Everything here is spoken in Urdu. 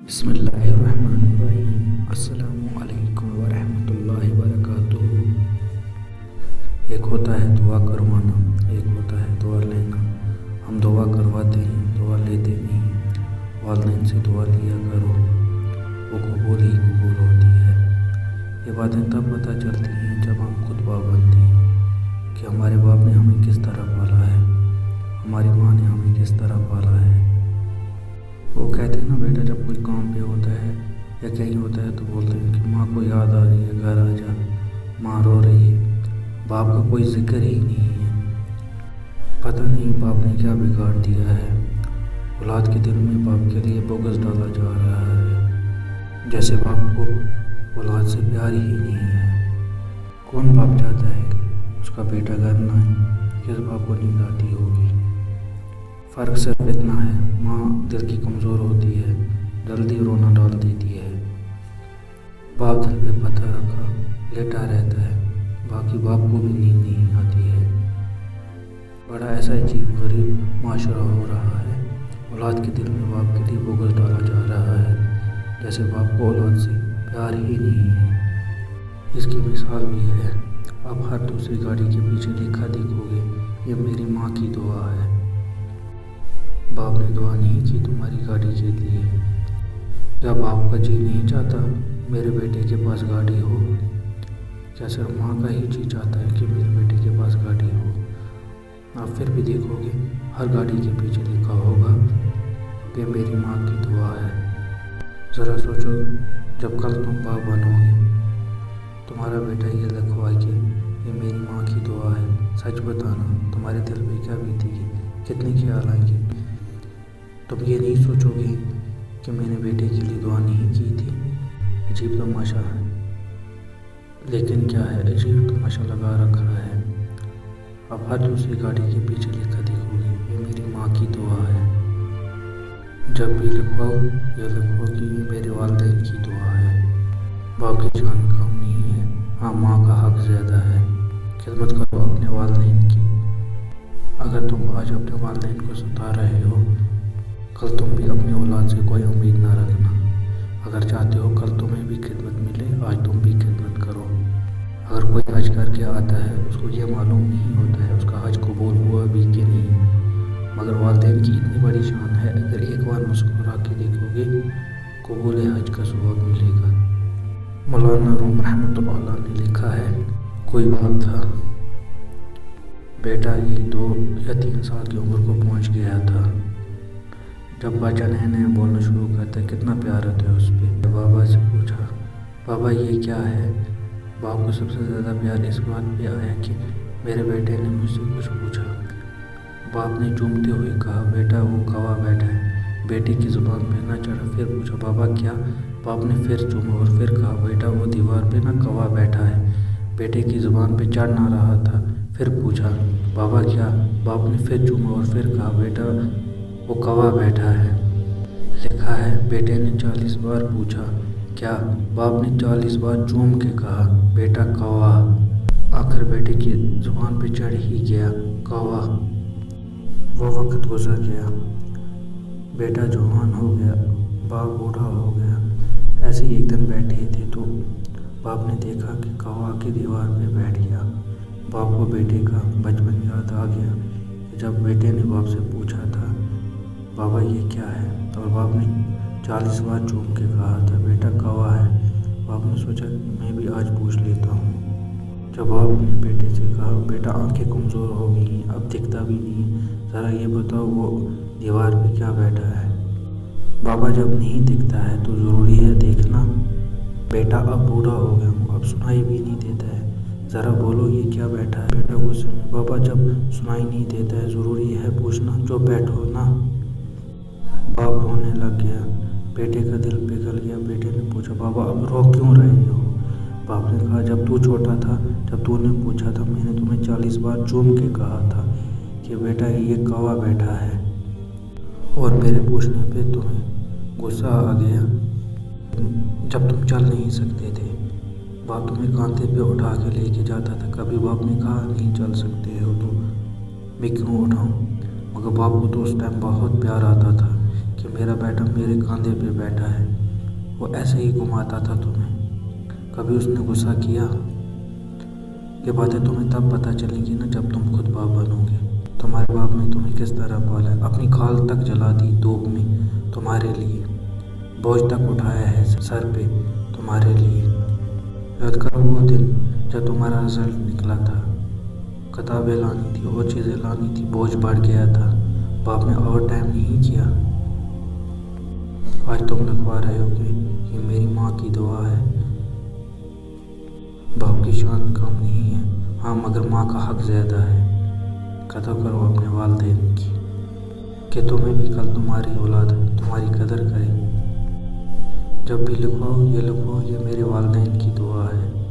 بسم اللہ الرحمن الرحیم۔ السلام علیکم ورحمۃ اللہ وبرکاتہ۔ ایک ہوتا ہے دعا کروانا، ایک ہوتا ہے دعا لینا۔ ہم دعا کرواتے ہیں، دعا لیتے نہیں۔ والدین سے دعا لیا کرو، وہ قبول ہی قبول ہوتی ہے۔ یہ باتیں تب پتہ چلتی ہیں جب ہم خود باپ بنتے ہیں کہ ہمارے باپ نے ہمیں کس طرح پالا ہے، ہماری ماں نے ہمیں کس طرح پالا ہے۔ وہ کہتے ہیں نا بیٹا، جب کوئی کام پہ ہوتا ہے یا کہیں ہوتا ہے تو بولتے ہیں کہ ماں کو یاد آ رہی ہے، گھر آ جا، ماں رو رہی ہے۔ باپ کا کوئی ذکر ہی نہیں ہے۔ پتہ نہیں باپ نے کیا بگاڑ دیا ہے۔ اولاد کے دل میں باپ کے لیے بغض ڈالا جا رہا ہے، جیسے باپ کو اولاد سے پیار ہی نہیں ہے۔ کون باپ چاہتا ہے اس کا بیٹا گھر نہ آئے؟ کس باپ کو نیند آتی ہوگی؟ فرق صرف اتنا ہے، ماں دل کی کمزور ہوتی ہے، جلدی رونا ڈال دیتی ہے۔ باپ دل پہ پتھر رکھا لیٹا رہتا ہے، باقی باپ کو بھی نیند نہیں آتی ہے۔ بڑا ایسا عجیب غریب معاشرہ ہو رہا ہے۔ اولاد کے دل میں باپ کے لیے بغض ڈالا جا رہا ہے، جیسے باپ کو اولاد سے پیار ہی نہیں ہے۔ اس کی مثال بھی ہے، اب ہر دوسری گاڑی کے پیچھے لکھا دیکھو گے، یہ میری ماں کی دعا ہے۔ باپ نے دعا نہیں کی تمہاری گاڑی کے لیے؟ کیا باپ کا جی نہیں چاہتا میرے بیٹے کے پاس گاڑی ہو؟ کیا صرف ماں کا ہی جی چاہتا ہے کہ میرے بیٹے کے پاس گاڑی ہو؟ آپ پھر بھی دیکھو گے ہر گاڑی کے پیچھے لکھا ہوگا کہ میری ماں کی دعا ہے۔ ذرا سوچو، جب کل تم باپ بنو گے، تمہارا بیٹا یہ لکھوائے کہ یہ میری ماں کی دعا ہے، سچ بتانا تمہارے دل پہ کیا بیتے گی، کتنے خیال آئیں گے؟ تم یہ نہیں سوچو گے کہ میں نے بیٹے کے لیے دعا نہیں کی تھی؟ عجیب تماشا ہے، لیکن کیا ہے، عجیب تماشا لگا رکھا ہے۔ اب ہر دوسری گاڑی کے پیچھے لکھا دیکھو گے، یہ میری ماں کی دعا ہے۔ جب بھی لکھواؤ یہ لکھواؤ کہ یہ میرے والدین کی دعا ہے۔ باپ کی جان کم نہیں ہے، ہاں ماں کا حق زیادہ ہے۔ خدمت کرو اپنے والدین کی۔ اگر تم آج اپنے والدین کو ستا رہے ہو، کل تم بھی اپنی اولاد سے کوئی امید نہ رکھنا۔ اگر چاہتے ہو کل تمہیں بھی خدمت ملے، آج تم بھی خدمت کرو۔ اگر کوئی حج کر کے آتا ہے، اس کو یہ معلوم نہیں ہوتا ہے اس کا حج قبول ہوا بھی کہ نہیں، مگر والدین کی اتنی بڑی شان ہے، اگر ایک بار مسکرا کے دیکھو گے، قبول حج کا ثواب ملے گا۔ مولانا روم رحمۃ اللہ علیہ نے لکھا ہے، کوئی باپ تھا، بیٹا یہ 2 یا 3 سال کی عمر کو پہنچ گیا تھا۔ جب بچہ نئے بولنا شروع کرتا ہے، کتنا پیار ہوتا ہے اس پہ۔ بابا سے پوچھا، بابا یہ کیا ہے؟ باپ کو سب سے زیادہ پیار اس بات پہ آیا کہ میرے بیٹے نے مجھ سے کچھ پوچھا۔ باپ نے چومتے ہوئے کہا، بیٹا وہ کوا بیٹھا ہے۔ بیٹے کی زبان پہ نہ چڑھا، پھر پوچھا، بابا کیا؟ باپ نے پھر چوما اور پھر کہا، بیٹا وہ دیوار پہ نہ کوا بیٹھا ہے۔ بیٹے کی زبان پہ چڑھ نہ رہا تھا، پھر پوچھا، بابا کیا؟ باپ نے پھر چوما اور پھر کہا، بیٹا وہ کوا بیٹھا ہے۔ لکھا ہے، بیٹے نے 40 بار پوچھا کیا؟ باپ نے 40 بار چوم کے کہا، بیٹا کوا۔ آخر بیٹے کی زبان پہ چڑھ ہی گیا، کوا۔ وہ وقت گزر گیا، بیٹا جوان ہو گیا، باپ بوڑھا ہو گیا۔ ایسے ہی ایک دن بیٹھے تھے تو باپ نے دیکھا کہ کوا کی دیوار پہ بیٹھ گیا۔ باپ کو بیٹے کا بچپن یاد آ گیا کہ جب بیٹے نے باپ سے پوچھا تھا، بابا یہ کیا ہے؟ اور باپ نے 40 بار چوم کے کہا تھا، بیٹا کوا ہے۔ باپ نے سوچا کہ میں بھی آج پوچھ لیتا ہوں۔ جب باپ نے بیٹے سے کہا، بیٹا آنکھیں کمزور ہو گئی ہیں، اب دکھتا بھی نہیں، ذرا یہ بتاؤ وہ دیوار پہ کیا بیٹھا ہے؟ بابا جب نہیں دکھتا ہے تو ضروری ہے دیکھنا؟ بیٹا اب بوڑھا ہو گیا ہوں، اب سنائی بھی نہیں دیتا ہے، ذرا بولو یہ کیا بیٹھا ہے؟ بیٹا غصے میں، بابا جب سنائی نہیں دیتا ہے ضروری ہے پوچھنا، جو بیٹھو نا۔ باپ رونے لگ گیا، بیٹے کا دل پگھل گیا۔ بیٹے نے پوچھا، بابا اب رو کیوں رہے ہو؟ باپ نے کہا، جب تو چھوٹا تھا، جب تو نے پوچھا تھا، میں نے تمہیں 40 بار چوم کے کہا تھا کہ بیٹا یہ کوا بیٹھا ہے، اور میرے پوچھنے پہ تمہیں غصہ آ گیا جب تم چل نہیں سکتے تھے۔ باپ تمہیں کاندھے پہ اٹھا کے لے کے جاتا تھا، کبھی باپ نے کہا نہیں چل سکتے ہو تو میں کیوں اٹھاؤں؟ مگر باپ کو تو اس ٹائم بہت پیار آتا تھا کہ میرا بیٹا میرے کاندھے پہ بیٹھا ہے، وہ ایسے ہی گھماتا تھا تمہیں، کبھی اس نے غصہ کیا؟ یہ باتیں تمہیں تب پتہ چلیں گی نا جب تم خود باپ بنو گے۔ تمہارے باپ نے تمہیں کس طرح پالا ہے، اپنی کھال تک جلا دی دھوپ میں تمہارے لیے، بوجھ تک اٹھایا ہے سر پہ تمہارے لیے۔ یاد کرو وہ دن جب تمہارا رزلٹ نکلا تھا، کتابیں لانی تھی اور چیزیں لانی تھی، بوجھ بڑھ گیا تھا، باپ نے اوور ٹائم نہیں کیا۔ آج تم لکھوا رہے ہو کہ یہ میری ماں کی دعا ہے، باپ کی شان کم نہیں ہے، ہاں مگر ماں کا حق زیادہ ہے۔ قدر کرو اپنے والدین کی، کہ تمہیں بھی کل تمہاری اولاد تمہاری قدر کرے۔ جب بھی لکھو یہ میرے والدین کی دعا ہے۔